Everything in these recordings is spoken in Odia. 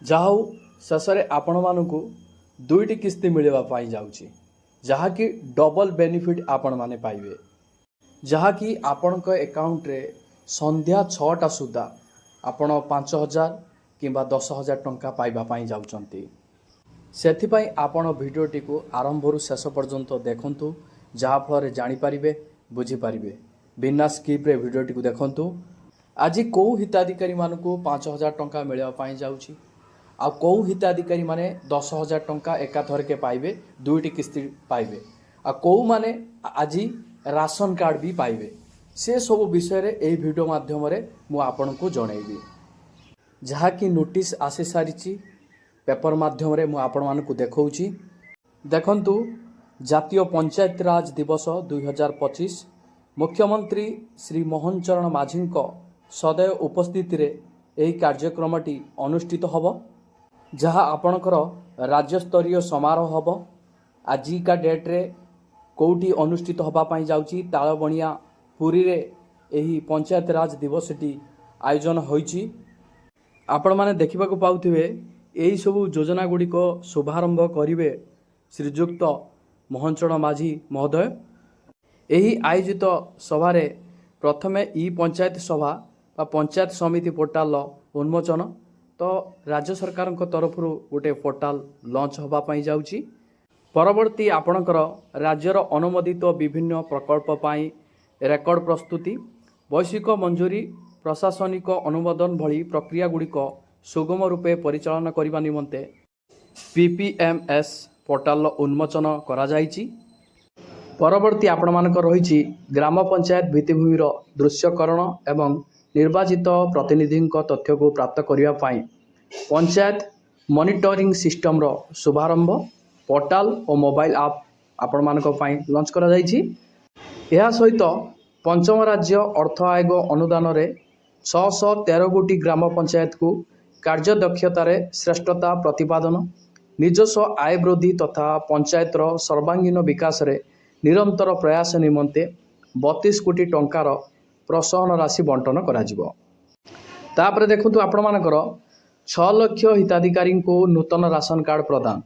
ଯାହା ହଉ ଶେଷରେ ଆପଣମାନଙ୍କୁ ଦୁଇଟି କିସ୍ତି ମିଳିବା ପାଇଁ ଯାଉଛି, ଯାହାକି ଡବଲ ବେନିଫିଟ୍ ଆପଣମାନେ ପାଇବେ, ଯାହାକି ଆପଣଙ୍କ ଆକାଉଣ୍ଟରେ ସନ୍ଧ୍ୟା 6ଟା ସୁଦ୍ଧା ଆପଣ 5,000 କିମ୍ବା 10,000 ଟଙ୍କା ପାଇବା ପାଇଁ ଯାଉଛନ୍ତି। ସେଥିପାଇଁ ଆପଣ ଭିଡ଼ିଓଟିକୁ ଆରମ୍ଭରୁ ଶେଷ ପର୍ଯ୍ୟନ୍ତ ଦେଖନ୍ତୁ, ଯାହାଫଳରେ ଜାଣିପାରିବେ, ବୁଝିପାରିବେ। ବିନା ସ୍କିପ୍ରେ ଭିଡ଼ିଓଟିକୁ ଦେଖନ୍ତୁ। ଆଜି କେଉଁ ହିତାଧିକାରୀମାନଙ୍କୁ 5,000 ଟଙ୍କା ମିଳିବା ପାଇଁ ଯାଉଛି, ଆଉ କେଉଁ ହିତାଧିକାରୀମାନେ 10,000 ଟଙ୍କା ଏକାଥରକେ ପାଇବେ, ଦୁଇଟି କିସ୍ତି ପାଇବେ, ଆଉ କେଉଁମାନେ ଆଜି ରାସନ କାର୍ଡ଼ ବି ପାଇବେ, ସେସବୁ ବିଷୟରେ ଏହି ଭିଡ଼ିଓ ମାଧ୍ୟମରେ ମୁଁ ଆପଣଙ୍କୁ ଜଣାଇବି। ଯାହାକି ନୋଟିସ୍ ଆସିସାରିଛି, ପେପର ମାଧ୍ୟମରେ ମୁଁ ଆପଣମାନଙ୍କୁ ଦେଖାଉଛି। ଦେଖନ୍ତୁ, ଜାତୀୟ ପଞ୍ଚାୟତ ରାଜ ଦିବସ 2025 ମୁଖ୍ୟମନ୍ତ୍ରୀ ଶ୍ରୀ ମୋହନ ଚରଣ ମାଝୀଙ୍କ ସଦୟ ଉପସ୍ଥିତିରେ ଏହି କାର୍ଯ୍ୟକ୍ରମଟି ଅନୁଷ୍ଠିତ ହେବ, ଯାହା ଆପଣଙ୍କର ରାଜ୍ୟସ୍ତରୀୟ ସମାରୋହ ହେବ। ଆଜିକା ଡେଟ୍ରେ କେଉଁଠି ଅନୁଷ୍ଠିତ ହେବା ପାଇଁ ଯାଉଛି, ତାଳବଣିଆ ପୁରୀରେ ଏହି ପଞ୍ଚାୟତ ରାଜ ଦିବସଟି ଆୟୋଜନ ହୋଇଛି। ଆପଣମାନେ ଦେଖିବାକୁ ପାଉଥିବେ, ଏହିସବୁ ଯୋଜନା ଗୁଡ଼ିକ ଶୁଭାରମ୍ଭ କରିବେ ଶ୍ରୀଯୁକ୍ତ ମୋହନ ଚରଣ ମାଝୀ ମହୋଦୟ। ଏହି ଆୟୋଜିତ ସଭାରେ ପ୍ରଥମେ ଇ ପଞ୍ଚାୟତ ସଭା ବା ପଞ୍ଚାୟତ ସମିତି ପୋର୍ଟାଲର ଉନ୍ମୋଚନ, ତ ରାଜ୍ୟ ସରକାରଙ୍କ ତରଫରୁ ଗୋଟିଏ ପୋର୍ଟାଲ ଲଞ୍ଚ ହେବା ପାଇଁ ଯାଉଛି। ପରବର୍ତ୍ତୀ ଆପଣଙ୍କର ରାଜ୍ୟର ଅନୁମୋଦିତ ବିଭିନ୍ନ ପ୍ରକଳ୍ପ ପାଇଁ ରେକର୍ଡ଼ ପ୍ରସ୍ତୁତି, ବୈଷୟିକ ମଞ୍ଜୁରୀ, ପ୍ରଶାସନିକ ଅନୁମୋଦନ ଭଳି ପ୍ରକ୍ରିୟାଗୁଡ଼ିକ ସୁଗମ ରୂପେ ପରିଚାଳନା କରିବା ନିମନ୍ତେ PPMS ପୋର୍ଟାଲର ଉନ୍ମୋଚନ କରାଯାଇଛି। ପରବର୍ତ୍ତୀ ଆପଣମାନଙ୍କର ରହିଛି ଗ୍ରାମ ପଞ୍ଚାୟତ ଭିତ୍ତିଭୂମିର ଦୃଶ୍ୟକରଣ ଏବଂ ନିର୍ବାଚିତ ପ୍ରତିନିଧିଙ୍କ ତଥ୍ୟକୁ ପ୍ରାପ୍ତ କରିବା ପାଇଁ ପଞ୍ଚାୟତ ମନିଟରିଂ ସିଷ୍ଟମର ଶୁଭାରମ୍ଭ। ପୋର୍ଟାଲ ଓ ମୋବାଇଲ ଆପ୍ ଆପଣମାନଙ୍କ ପାଇଁ ଲଞ୍ଚ କରାଯାଇଛି। ଏହା ସହିତ ପଞ୍ଚମ ରାଜ୍ୟ ଅର୍ଥ ଆୟୋଗ ଅନୁଦାନରେ 613 ଗୋଟି ଗ୍ରାମ ପଞ୍ଚାୟତକୁ କାର୍ଯ୍ୟଦକ୍ଷତାରେ ଶ୍ରେଷ୍ଠତା ପ୍ରତିପାଦନ, ନିଜସ୍ୱ ଆୟ ବୃଦ୍ଧି ତଥା ପଞ୍ଚାୟତର ସର୍ବାଙ୍ଗୀନ ବିକାଶରେ ନିରନ୍ତର ପ୍ରୟାସ ନିମନ୍ତେ 32 କୋଟି ଟଙ୍କାର ପ୍ରୋତ୍ସାହନ ରାଶି ବଣ୍ଟନ କରାଯିବ। ତାପରେ ଦେଖନ୍ତୁ, ଆପଣମାନଙ୍କର 6 ଲକ୍ଷ ହିତାଧିକାରୀଙ୍କୁ ନୂତନ ରାସନ କାର୍ଡ଼ ପ୍ରଦାନ,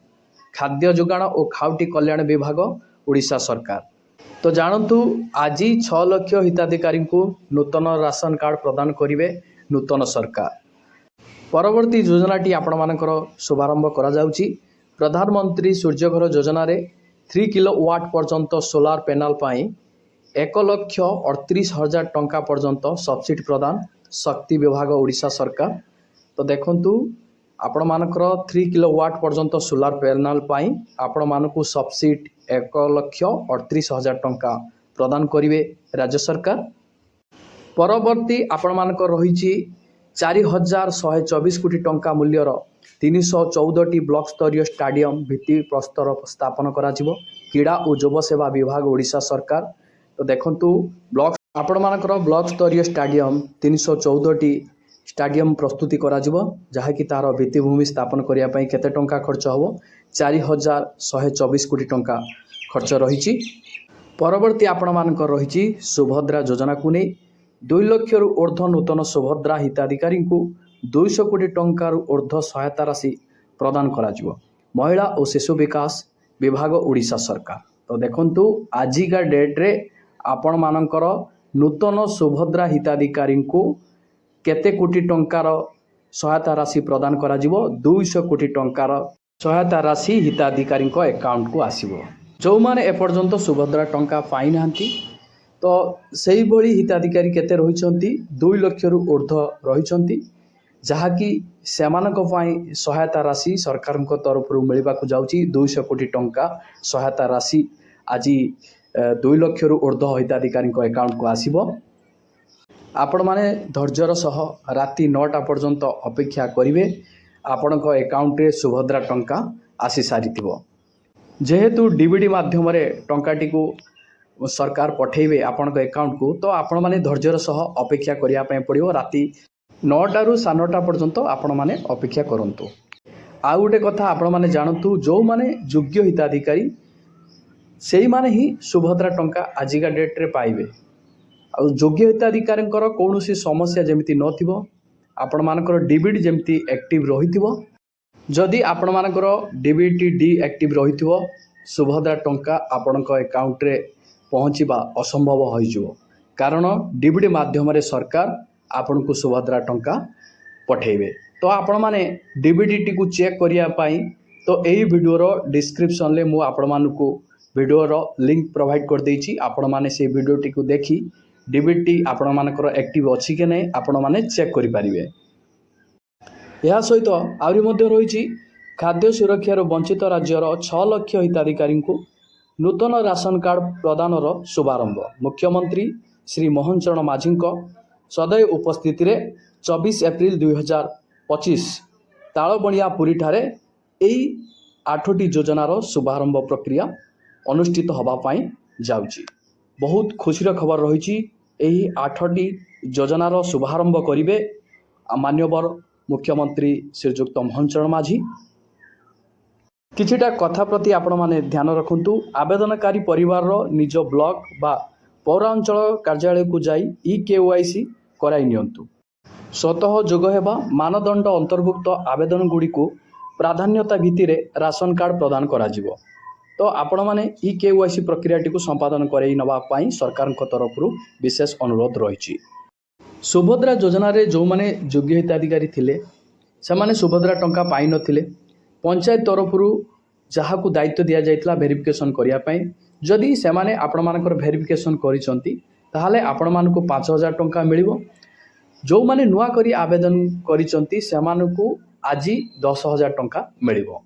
ଖାଦ୍ୟ ଯୋଗାଣ ଓ ଖାଉଟି କଲ୍ୟାଣ ବିଭାଗ, ଓଡ଼ିଶା ସରକାର। ତ ଜାଣନ୍ତୁ, ଆଜି 6 ଲକ୍ଷ ହିତାଧିକାରୀଙ୍କୁ ନୂତନ ରାସନ କାର୍ଡ଼ ପ୍ରଦାନ କରିବେ ନୂତନ ସରକାର। ପରବର୍ତ୍ତୀ ଯୋଜନାଟି ଆପଣମାନଙ୍କର ଶୁଭାରମ୍ଭ କରାଯାଉଛି। ପ୍ରଧାନମନ୍ତ୍ରୀ ସୂର୍ଯ୍ୟଘର ଯୋଜନାରେ 3 କିଲୋୱାଟ୍ ପର୍ଯ୍ୟନ୍ତ ସୋଲାର ପ୍ୟାନେଲ ପାଇଁ 1,38,000 ଟଙ୍କା ପର୍ଯ୍ୟନ୍ତ ସବସିଡି ପ୍ରଦାନ, ଶକ୍ତି ବିଭାଗ, ଓଡ଼ିଶା ସରକାର। ତ ଦେଖନ୍ତୁ, ଆପଣମାନଙ୍କର 3 କିଲୋୱାଟ୍ ପର୍ଯ୍ୟନ୍ତ ସୋଲାର ପ୍ୟାନେଲ ପାଇଁ ଆପଣମାନଙ୍କୁ ସବସିଡି 1,38,000 ଟଙ୍କା ପ୍ରଦାନ କରିବେ ରାଜ୍ୟ ସରକାର। ପରବର୍ତ୍ତୀ ଆପଣମାନଙ୍କର ରହିଛି 4,124 କୋଟି ଟଙ୍କା ମୂଲ୍ୟର 314ଟି ବ୍ଲକ ସ୍ତରୀୟ ଷ୍ଟାଡିୟମ ଭିତ୍ତିପ୍ରସ୍ତର ସ୍ଥାପନ କରାଯିବ, କ୍ରୀଡ଼ା ଓ ଯୁବ ସେବା ବିଭାଗ, ଓଡ଼ିଶା ସରକାର। ତ ଦେଖନ୍ତୁ, ଆପଣମାନଙ୍କର ବ୍ଲକ ସ୍ତରୀୟ ଷ୍ଟାଡିୟମ 314ଟି ଷ୍ଟାଡିୟମ ପ୍ରସ୍ତୁତି କରାଯିବ, ଯାହାକି ତାହାର ଭିତ୍ତିଭୂମି ସ୍ଥାପନ କରିବା ପାଇଁ କେତେ ଟଙ୍କା ଖର୍ଚ୍ଚ ହେବ? 4,124 କୋଟି ଟଙ୍କା ଖର୍ଚ୍ଚ ରହିଛି। ପରବର୍ତ୍ତୀ ଆପଣମାନଙ୍କର ରହିଛି ସୁଭଦ୍ରା ଯୋଜନାକୁ ନେଇ 2 ଲକ୍ଷରୁ ଉର୍ଦ୍ଧ୍ୱ ନୂତନ ସୁଭଦ୍ରା ହିତାଧିକାରୀଙ୍କୁ 200 କୋଟି ଟଙ୍କାରୁ ଉର୍ଦ୍ଧ୍ୱ ସହାୟତା ରାଶି ପ୍ରଦାନ କରାଯିବ, ମହିଳା ଓ ଶିଶୁ ବିକାଶ ବିଭାଗ, ଓଡ଼ିଶା ସରକାର। ତ ଦେଖନ୍ତୁ, ଆଜିକା ଡେଟ୍ରେ ଆପଣମାନଙ୍କର ନୂତନ ସୁଭଦ୍ରା ହିତାଧିକାରୀଙ୍କୁ କେତେ କୋଟି ଟଙ୍କାର ସହାୟତା ରାଶି ପ୍ରଦାନ କରାଯିବ? 200 କୋଟି ଟଙ୍କାର ସହାୟତା ରାଶି ହିତାଧିକାରୀଙ୍କ ଆକାଉଣ୍ଟକୁ ଆସିବ। ଯେଉଁମାନେ ଏପର୍ଯ୍ୟନ୍ତ ସୁଭଦ୍ରା ଟଙ୍କା ପାଇନାହାନ୍ତି, ତ ସେଇଭଳି ହିତାଧିକାରୀ କେତେ ରହିଛନ୍ତି? 2 ଲକ୍ଷରୁ ଉର୍ଦ୍ଧ୍ୱ ରହିଛନ୍ତି, ଯାହାକି ସେମାନଙ୍କ ପାଇଁ ସହାୟତା ରାଶି ସରକାରଙ୍କ ତରଫରୁ ମିଳିବାକୁ ଯାଉଛି 200 କୋଟି ଟଙ୍କା ସହାୟତା ରାଶି ଆଜି 2 ଲକ୍ଷରୁ ଉର୍ଦ୍ଧ୍ୱ ହିତାଧିକାରୀଙ୍କ ଆକାଉଣ୍ଟକୁ ଆସିବ। ଆପଣମାନେ ଧୈର୍ଯ୍ୟର ସହ ରାତି 9ଟା ପର୍ଯ୍ୟନ୍ତ ଅପେକ୍ଷା କରିବେ, ଆପଣଙ୍କ ଆକାଉଣ୍ଟରେ ସୁଭଦ୍ରା ଟଙ୍କା ଆସିସାରିଥିବ। ଯେହେତୁ DBD ମାଧ୍ୟମରେ ଟଙ୍କାଟିକୁ ସରକାର ପଠାଇବେ ଆପଣଙ୍କ ଆକାଉଣ୍ଟକୁ, ତ ଆପଣମାନେ ଧୈର୍ଯ୍ୟର ସହ ଅପେକ୍ଷା କରିବା ପାଇଁ ପଡ଼ିବ। ରାତି 9ଟାରୁ 9:30 ପର୍ଯ୍ୟନ୍ତ ଆପଣମାନେ ଅପେକ୍ଷା କରନ୍ତୁ। ଆଉ ଗୋଟେ କଥା ଆପଣମାନେ ଜାଣନ୍ତୁ, ଯେଉଁମାନେ ଯୋଗ୍ୟ ହିତାଧିକାରୀ ସେଇମାନେ ହିଁ ସୁଭଦ୍ରା ଟଙ୍କା ଆଜିକା ଡେଟ୍ରେ ପାଇବେ। ଆଉ ଯୋଗ୍ୟ ହିତାଧିକାରୀଙ୍କର କୌଣସି ସମସ୍ୟା ଯେମିତି ନଥିବ, ଆପଣମାନଙ୍କର DBD ଯେମିତି ଆକ୍ଟିଭ୍ ରହିଥିବ, जदि आपण मानकर डीबीटी डीएक्टिव रही सुभद्रा टंका आपण अकाउंट रे पहुँचवा असंभव हो कारण डीबीटी माध्यम सरकार आपण को सुभद्रा टंका पठेबे। तो आपण माने डीबीटी को चेक करने तो यही वीडियोर डिस्क्रिप्शन ले मु आपण मानकु वीडियोर लिंक प्रोवाइड कर देछि। आपण माने से वीडियोटी को देखी डीबीटी आपण मानकर एक्टिव अछि कि नहीं आपण माने चेक करि परिबे। यह सहित आहरी मध्य रही खाद्य सुरक्षार वंचित राज्यर 6 लाख हिताधिकारी को नूतन राशन कार्ड प्रदानर शुभारंभ मुख्यमंत्री श्री मोहन चरण माझी सदैव उपस्थिति रे 24 एप्रिल 2025 तालबणियापुरी ठारे एही 8टी योजनार शुभारंभ प्रक्रिया अनुष्ठित होगापाई जाउची। बहुत खुशीर खबर रही एही 8टी योजनार शुभारंभ करिवे मान्यवर मुख्यमंत्री श्रीजुक्त मोहन चरण माझी। किछिटा कथा प्रति आपण माने ध्यान रखंतु। आवेदनकारी परिवार निज ब्लॉक बा पौरांचल कार्यालय को जाई ई-केवाईसी कराई नियंतु। स्वतः जोग हेबा मानदंड अंतर्भुक्त आवेदन गुड़ी को प्राधान्यता भित्तिरे राशन कार्ड प्रदान करा जिवो। तो आपण माने ई-केवाईसी प्रक्रियाटी को संपादन करई नबा पाई सरकार तरफ विशेष अनुरोध रही। सुभद्रा योजना रे जो माने योग्य हिताधिकारी थिले से माने सुभद्रा टंका पाई नथिले पंचायत तरफ जहाँ को दायित्व दि जाइतला वेरिफिकेशन करिया पाई जदि से माने आपण मानकर वेरिफिकेशन करिसंती ताहाले आपण मानको 5000 टंका मिलिबो। जो माने नुआ करी आवेदन करिसंती से मानको आजी 10000 टंका मिलिबो।